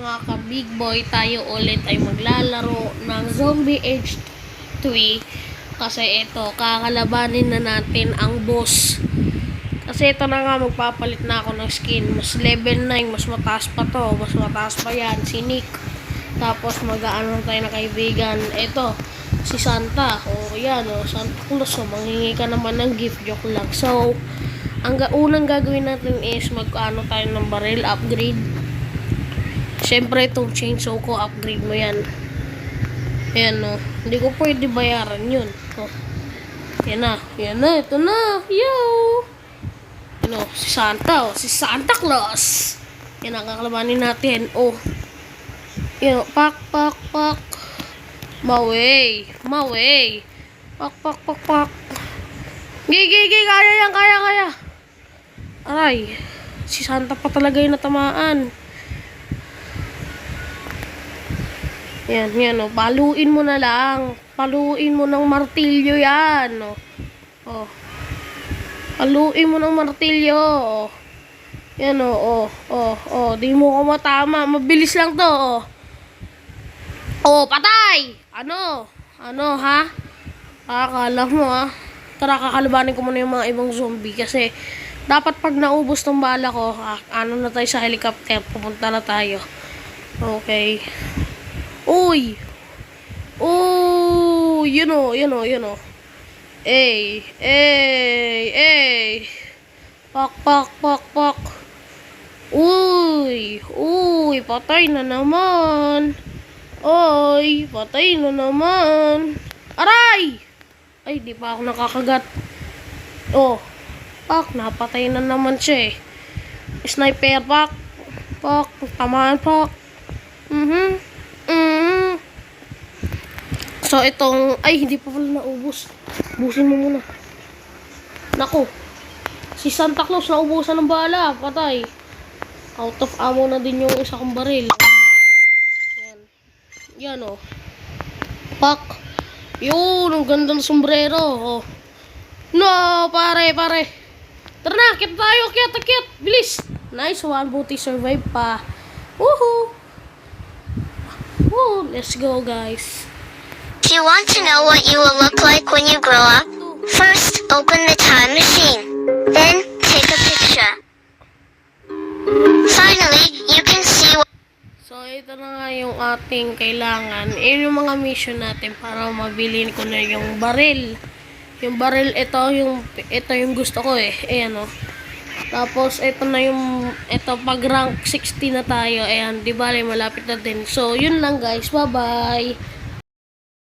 mga ka-big boy, tayo ulit ay maglalaro ng Zombie Age 3 kasi ito, kakalabanin na natin ang boss. Kasi ito na nga, magpapalit na ako ng skin. Mas level 9, mas mataas pa to. Mas mataas pa yan, si Nick. Tapos mag-aano tayo na kaibigan. Ito, si Santa. O yan, Santa Claus. So, manghingi ka naman ng gift, joke lang. So, ang unang gagawin natin is mag-ano tayo ng barrel upgrade. Siyempre itong chainsaw ko, upgrade mo yan. Ayan hindi ko pwede bayaran yun. Yan na, ito na. Yo! Si Santa, si Santa Claus. Yan ang kakalabanin natin. Pak. Maway. Pak. Gigi, kaya yan, kaya. Aray, si Santa pa talaga yung natamaan. Yan, paluin mo na lang. Paluin mo ng martilyo yan, paluin mo ng martilyo. Yan, di mo ko matama. Mabilis lang to, patay! Ano, ha? Akala mo, ha? Tara, kakalabanin ko muna yung mga ibang zombie kasi dapat pag naubos tong bala ko, ano na tayo sa helicopter, pupunta na tayo. Okay. Uy, yun o. Ey. Pak. Uy, patay na naman. Patay na naman. Aray! Ay, di pa ako nakakagat. Pak, napatay na naman siya eh. Sniper, Pak, tamaan, Pak. So, itong, hindi pa pala naubos. Busin mo muna. Nako. Si Santa Claus, naubusan ng bala. Patay. Out of ammo na din yung isa kong baril. Yan, Pak. Yun, ang ganda ng sombrero. No, pare. Tara na, kit tayo, kit. Bilis. Nice one, buti survive pa. Woohoo. Let's go, guys. Do you want to know what you will look like when you grow up? First, open the time machine. Then, take a picture. Finally, you can see what... So, ito na nga yung ating kailangan. Yung mga mission natin para mabilin ko na yung baril. Yung baril, ito yung gusto ko eh. Ayan Tapos, ito pag rank 60 na tayo. Ayan, di ba, malapit na din. So, yun lang guys. Bye-bye!